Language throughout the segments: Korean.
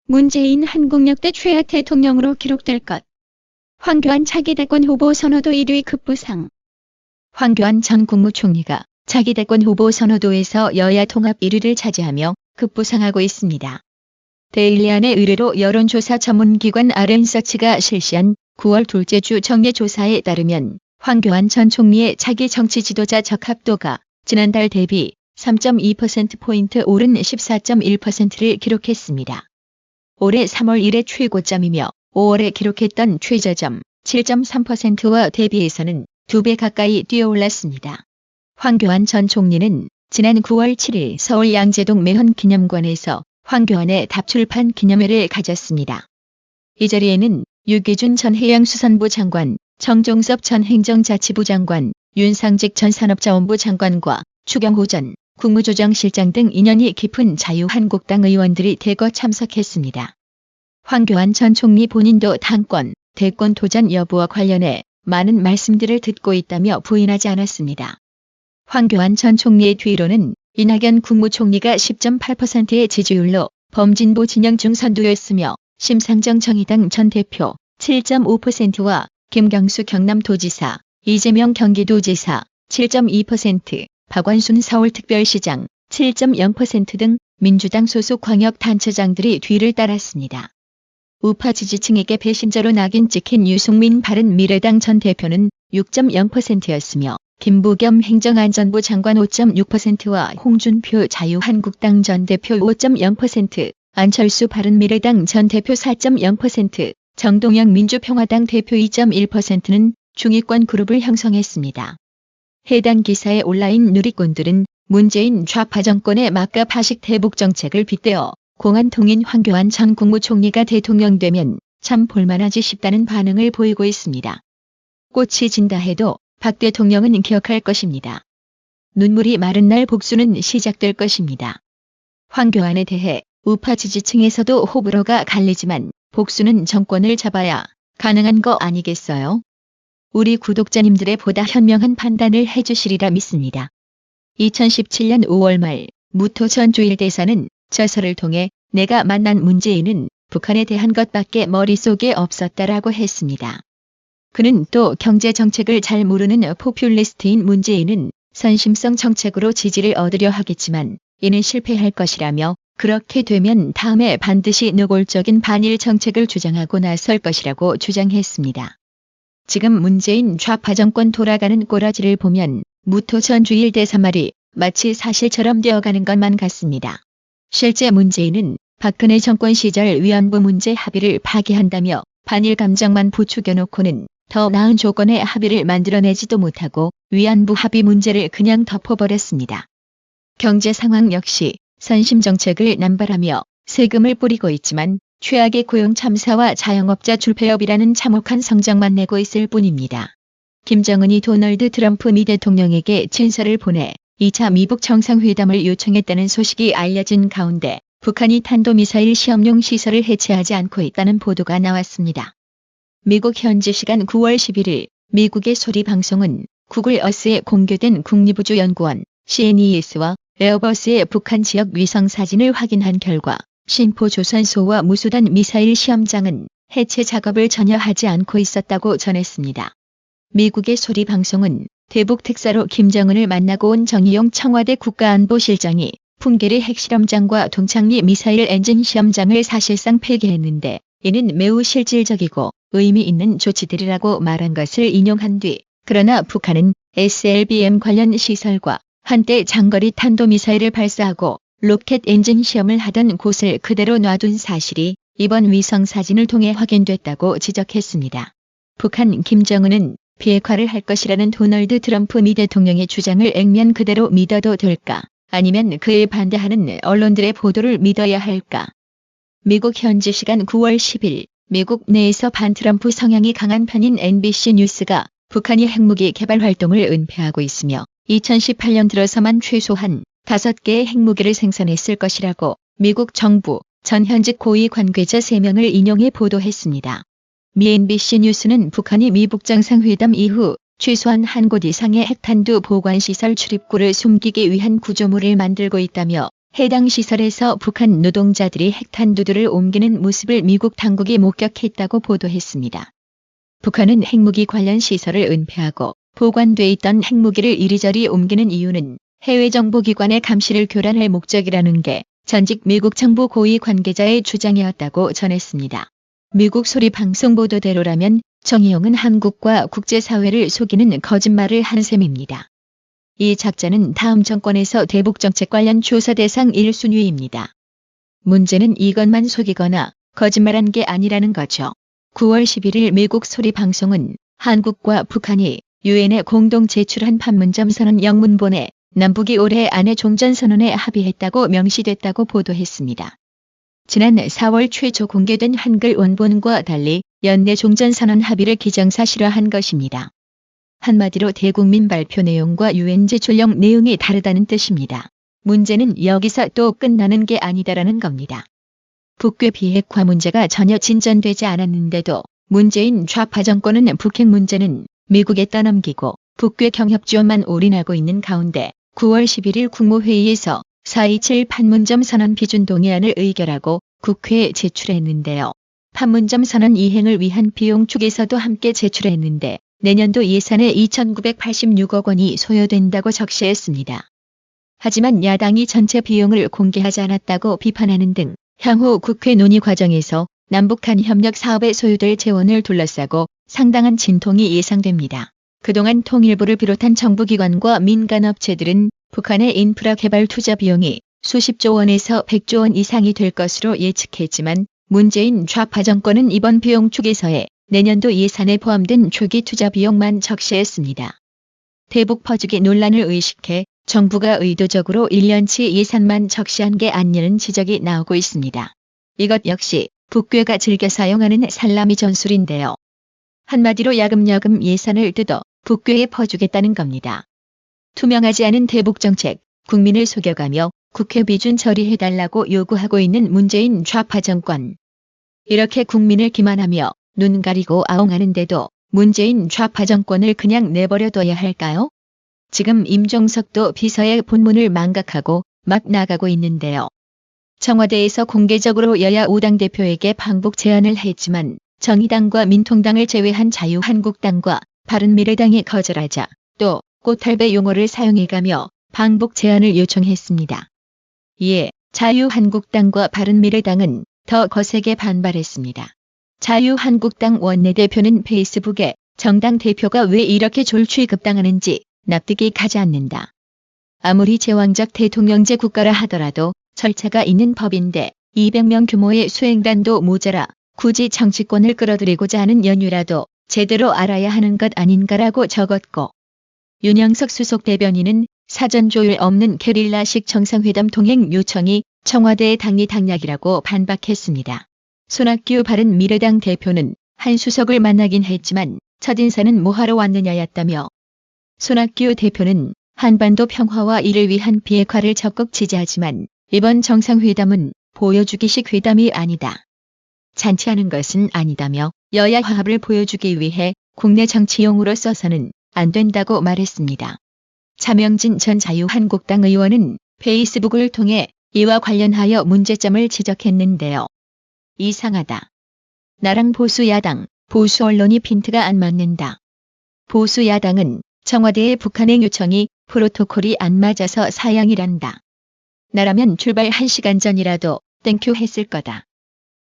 문재인 한국 역대 최악 대통령으로 기록될 것. 황교안 차기 대권 후보 선호도 1위 급부상. 황교안 전 국무총리가 차기 대권 후보 선호도에서 여야 통합 1위를 차지하며 급부상하고 있습니다. 데일리안의 의뢰로 여론조사 전문기관 RN서치가 실시한 9월 둘째 주 정례조사에 따르면 황교안 전 총리의 차기 정치 지도자 적합도가 지난달 대비 3.2%포인트 오른 14.1%를 기록했습니다. 올해 3월 이래 최고점이며 5월에 기록했던 최저점 7.3%와 대비해서는 2배 가까이 뛰어올랐습니다. 황교안 전 총리는 지난 9월 7일 서울 양재동 매헌기념관에서 황교안의 답출판 기념회를 가졌습니다. 이 자리에는 유기준 전 해양수산부 장관, 정종섭 전 행정자치부 장관, 윤상직 전 산업자원부 장관과 추경호 전 국무조정실장 등 인연이 깊은 자유한국당 의원들이 대거 참석했습니다. 황교안 전 총리 본인도 당권, 대권 도전 여부와 관련해 많은 말씀들을 듣고 있다며 부인하지 않았습니다. 황교안 전 총리의 뒤로는 이낙연 국무총리가 10.8%의 지지율로 범진보 진영 중 선두였으며 심상정 정의당 전 대표 7.5%와 김경수 경남도지사, 이재명 경기도지사 7.2%, 박원순 서울특별시장 7.0% 등 민주당 소속 광역단체장들이 뒤를 따랐습니다. 우파 지지층에게 배신자로 낙인 찍힌 유승민 바른미래당 전 대표는 6.0%였으며 김부겸 행정안전부 장관 5.6%와 홍준표 자유한국당 전 대표 5.0%, 안철수 바른미래당 전 대표 4.0%, 정동영 민주평화당 대표 2.1%는 중위권 그룹을 형성했습니다. 해당 기사에 온라인 누리꾼들은 문재인 좌파 정권의 막가 파식 대북 정책을 빗대어 공안통인 황교안 전 국무총리가 대통령 되면 참 볼만하지 싶다는 반응을 보이고 있습니다. 꽃이 진다 해도 박 대통령은 기억할 것입니다. 눈물이 마른 날 복수는 시작될 것입니다. 황교안에 대해 우파 지지층에서도 호불호가 갈리지만 복수는 정권을 잡아야 가능한 거 아니겠어요? 우리 구독자님들의 보다 현명한 판단을 해주시리라 믿습니다. 2017년 5월 말 무토 전 주일대사는 저서를 통해 내가 만난 문재인은 북한에 대한 것밖에 머릿속에 없었다라고 했습니다. 그는 또 경제 정책을 잘 모르는 포퓰리스트인 문재인은 선심성 정책으로 지지를 얻으려 하겠지만 이는 실패할 것이라며 그렇게 되면 다음에 반드시 노골적인 반일 정책을 주장하고 나설 것이라고 주장했습니다. 지금 문재인 좌파 정권 돌아가는 꼬라지를 보면 무토 전 주일 대사 말이 마치 사실처럼 되어가는 것만 같습니다. 실제 문재인은 박근혜 정권 시절 위안부 문제 합의를 파기한다며 반일 감정만 부추겨놓고는 더 나은 조건의 합의를 만들어내지도 못하고 위안부 합의 문제를 그냥 덮어버렸습니다. 경제 상황 역시 선심 정책을 남발하며 세금을 뿌리고 있지만 최악의 고용 참사와 자영업자 줄폐업이라는 참혹한 성적만 내고 있을 뿐입니다. 김정은이 도널드 트럼프 미 대통령에게 친서를 보내 2차 미북 정상회담을 요청했다는 소식이 알려진 가운데 북한이 탄도미사일 시험용 시설을 해체하지 않고 있다는 보도가 나왔습니다. 미국 현지 시간 9월 11일 미국의 소리 방송은 구글 어스에 공개된 국립우주연구원 CNES와 에어버스의 북한 지역 위성 사진을 확인한 결과 신포조선소와 무수단 미사일 시험장은 해체 작업을 전혀 하지 않고 있었다고 전했습니다. 미국의 소리 방송은 대북 특사로 김정은을 만나고 온 정의용 청와대 국가안보실장이 풍계리 핵실험장과 동창리 미사일 엔진 시험장을 사실상 폐기했는데 이는 매우 실질적이고 의미 있는 조치들이라고 말한 것을 인용한 뒤 그러나 북한은 SLBM 관련 시설과 한때 장거리 탄도미사일을 발사하고 로켓 엔진 시험을 하던 곳을 그대로 놔둔 사실이 이번 위성 사진을 통해 확인됐다고 지적했습니다. 북한 김정은은 비핵화를 할 것이라는 도널드 트럼프 미 대통령의 주장을 액면 그대로 믿어도 될까? 아니면 그에 반대하는 언론들의 보도를 믿어야 할까? 미국 현지 시간 9월 10일 미국 내에서 반트럼프 성향이 강한 편인 NBC 뉴스가 북한이 핵무기 개발 활동을 은폐하고 있으며 2018년 들어서만 최소한 5개의 핵무기를 생산했을 것이라고 미국 정부 전 현직 고위 관계자 3명을 인용해 보도했습니다. 미 NBC 뉴스는 북한이 미북 정상회담 이후 최소한 한 곳 이상의 핵탄두 보관시설 출입구를 숨기기 위한 구조물을 만들고 있다며 해당 시설에서 북한 노동자들이 핵탄두들을 옮기는 모습을 미국 당국이 목격했다고 보도했습니다. 북한은 핵무기 관련 시설을 은폐하고 보관돼 있던 핵무기를 이리저리 옮기는 이유는 해외 정보기관의 감시를 교란할 목적이라는 게 전직 미국 정부 고위 관계자의 주장이었다고 전했습니다. 미국 소리 방송 보도대로라면 정의용은 한국과 국제사회를 속이는 거짓말을 한 셈입니다. 이 작자는 다음 정권에서 대북정책 관련 조사 대상 1순위입니다. 문제는 이것만 속이거나 거짓말한 게 아니라는 거죠. 9월 11일 미국 소리 방송은 한국과 북한이 유엔에 공동 제출한 판문점 선언 영문본에 남북이 올해 안에 종전선언에 합의했다고 명시됐다고 보도했습니다. 지난 4월 최초 공개된 한글 원본과 달리 연내 종전선언 합의를 기정사실화한 것입니다. 한마디로 대국민 발표 내용과 유엔 제출령 내용이 다르다는 뜻입니다. 문제는 여기서 또 끝나는 게 아니다라는 겁니다. 북괴 비핵화 문제가 전혀 진전되지 않았는데도 문재인 좌파 정권은 북핵 문제는 미국에 떠넘기고 북괴 경협 지원만 올인하고 있는 가운데 9월 11일 국무회의에서 4.27 판문점 선언 비준 동의안을 의결하고 국회에 제출했는데요. 판문점 선언 이행을 위한 비용 축에서도 함께 제출했는데 내년도 예산에 2,986억 원이 소요된다고 적시했습니다. 하지만 야당이 전체 비용을 공개하지 않았다고 비판하는 등 향후 국회 논의 과정에서 남북한 협력 사업에 소요될 재원을 둘러싸고 상당한 진통이 예상됩니다. 그동안 통일부를 비롯한 정부기관과 민간업체들은 북한의 인프라 개발 투자 비용이 수십조 원에서 100조 원 이상이 될 것으로 예측했지만 문재인 좌파 정권은 이번 비용 축에서의 내년도 예산에 포함된 초기 투자 비용만 적시했습니다. 대북 퍼주기 논란을 의식해 정부가 의도적으로 1년치 예산만 적시한 게 아니냐는 지적이 나오고 있습니다. 이것 역시 북괴가 즐겨 사용하는 살라미 전술인데요. 한마디로 야금야금 예산을 뜯어 북괴에 퍼주겠다는 겁니다. 투명하지 않은 대북정책, 국민을 속여가며 국회 비준 처리해달라고 요구하고 있는 문재인 좌파 정권. 이렇게 국민을 기만하며 눈 가리고 아웅하는데도 문재인 좌파 정권을 그냥 내버려둬야 할까요? 지금 임종석도 비서의 본문을 망각하고 막 나가고 있는데요. 청와대에서 공개적으로 여야 5당 대표에게 방북 제안을 했지만 정의당과 민통당을 제외한 자유한국당과 바른미래당이 거절하자 또 꽃탈배 용어를 사용해가며 방북 제안을 요청했습니다. 이에 자유한국당과 바른미래당은 더 거세게 반발했습니다. 자유한국당 원내대표는 페이스북에 정당 대표가 왜 이렇게 졸취급당하는지 납득이 가지 않는다. 아무리 제왕적 대통령제 국가라 하더라도 절차가 있는 법인데 200명 규모의 수행단도 모자라 굳이 정치권을 끌어들이고자 하는 연유라도 제대로 알아야 하는 것 아닌가라고 적었고 윤영석 수석 대변인은 사전 조율 없는 게릴라식 정상회담 통행 요청이 청와대의 당리당략이라고 반박했습니다. 손학규 바른미래당 대표는 한 수석을 만나긴 했지만 첫인사는 뭐하러 왔느냐였다며 손학규 대표는 한반도 평화와 이를 위한 비핵화를 적극 지지하지만 이번 정상회담은 보여주기식 회담이 아니다. 잔치하는 것은 아니다며 여야 화합을 보여주기 위해 국내 정치용으로 써서는 안 된다고 말했습니다. 차명진 전 자유한국당 의원은 페이스북을 통해 이와 관련하여 문제점을 지적했는데요. 이상하다. 나랑 보수야당, 보수 언론이 핀트가 안 맞는다. 보수야당은 청와대의 북한행 요청이 프로토콜이 안 맞아서 사양이란다. 나라면 출발 1시간 전이라도 땡큐 했을 거다.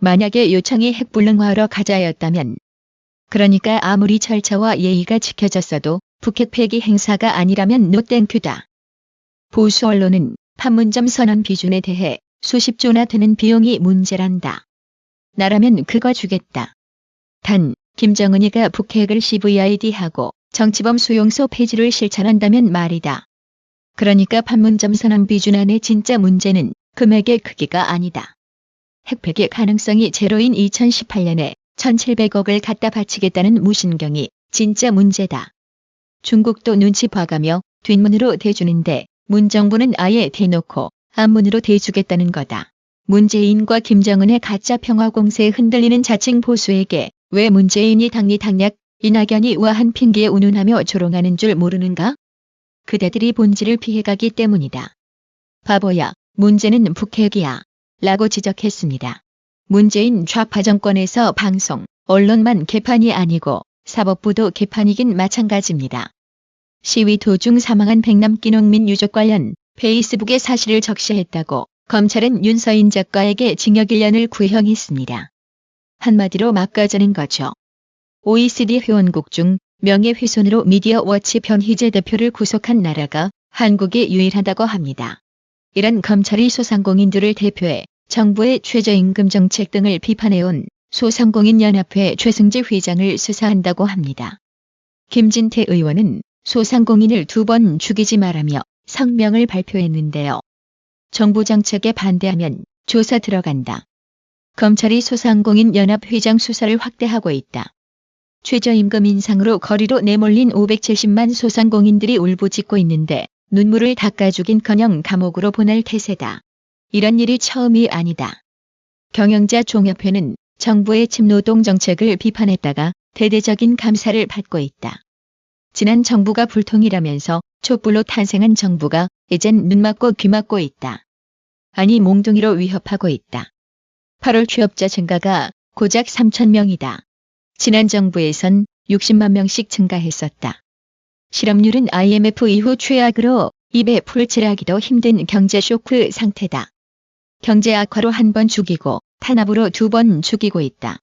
만약에 요청이 핵불능화하러 가자였다면 그러니까 아무리 절차와 예의가 지켜졌어도 북핵 폐기 행사가 아니라면 노 땡큐다. 보수 언론은 판문점 선언 비준에 대해 수십조나 드는 비용이 문제란다. 나라면 그거 주겠다. 단 김정은이가 북핵을 CVID하고 정치범 수용소 폐지를 실천한다면 말이다. 그러니까 판문점 선언 비준안의 진짜 문제는 금액의 크기가 아니다. 핵폐기 가능성이 제로인 2018년에 1,700억을 갖다 바치겠다는 무신경이 진짜 문제다. 중국도 눈치 봐가며 뒷문으로 대주는데 문정부는 아예 대놓고 앞문으로 대주겠다는 거다. 문재인과 김정은의 가짜 평화 공세에 흔들리는 자칭 보수에게 왜 문재인이 당리당략, 이낙연이 우아한 핑계에 운운하며 조롱하는 줄 모르는가? 그대들이 본질을 피해가기 때문이다. 바보야. 문제는 북핵이야 라고 지적했습니다. 문재인 좌파 정권에서 방송, 언론만 개판이 아니고 사법부도 개판이긴 마찬가지입니다. 시위 도중 사망한 백남기 농민 유족 관련 페이스북에 사실을 적시했다고 검찰은 윤서인 작가에게 징역 1년을 구형했습니다. 한마디로 막가자는 거죠. OECD 회원국 중 명예훼손으로 미디어워치 변희재 대표를 구속한 나라가 한국이 유일하다고 합니다. 이런 검찰이 소상공인들을 대표해 정부의 최저임금 정책 등을 비판해온 소상공인연합회 최승재 회장을 수사한다고 합니다. 김진태 의원은 소상공인을 2번 죽이지 말라며 성명을 발표했는데요. 정부 정책에 반대하면 조사 들어간다. 검찰이 소상공인연합 회장 수사를 확대하고 있다. 최저임금 인상으로 거리로 내몰린 570만 소상공인들이 울부짖고 있는데 눈물을 닦아주긴커녕 감옥으로 보낼 태세다. 이런 일이 처음이 아니다. 경영자 종협회는 정부의 침노동 정책을 비판했다가 대대적인 감사를 받고 있다. 지난 정부가 불통이라면서 촛불로 탄생한 정부가 이젠 눈 막고 귀 막고 있다. 아니 몽둥이로 위협하고 있다. 8월 취업자 증가가 고작 3,000명이다. 지난 정부에선 60만 명씩 증가했었다. 실업률은 IMF 이후 최악으로 입에 풀칠하기도 힘든 경제 쇼크 상태다. 경제 악화로 한 번 죽이고 탄압으로 2번 죽이고 있다.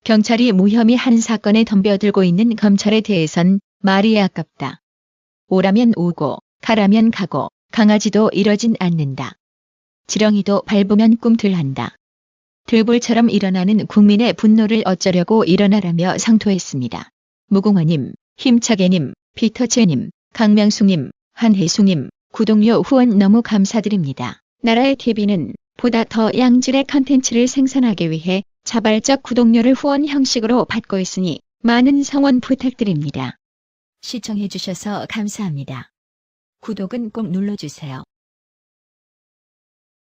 경찰이 무혐의 한 사건에 덤벼들고 있는 검찰에 대해선 말이 아깝다. 오라면 오고 가라면 가고 강아지도 이러진 않는다. 지렁이도 밟으면 꿈틀한다. 들불처럼 일어나는 국민의 분노를 어쩌려고 일어나라며 상토했습니다. 무궁화님, 힘차게님, 피터체님, 강명숙님, 한혜숙님, 구독료 후원 너무 감사드립니다. 나라의 TV는 보다 더 양질의 컨텐츠를 생산하기 위해 자발적 구독료를 후원 형식으로 받고 있으니 많은 성원 부탁드립니다. 시청해주셔서 감사합니다. 구독은 꼭 눌러주세요.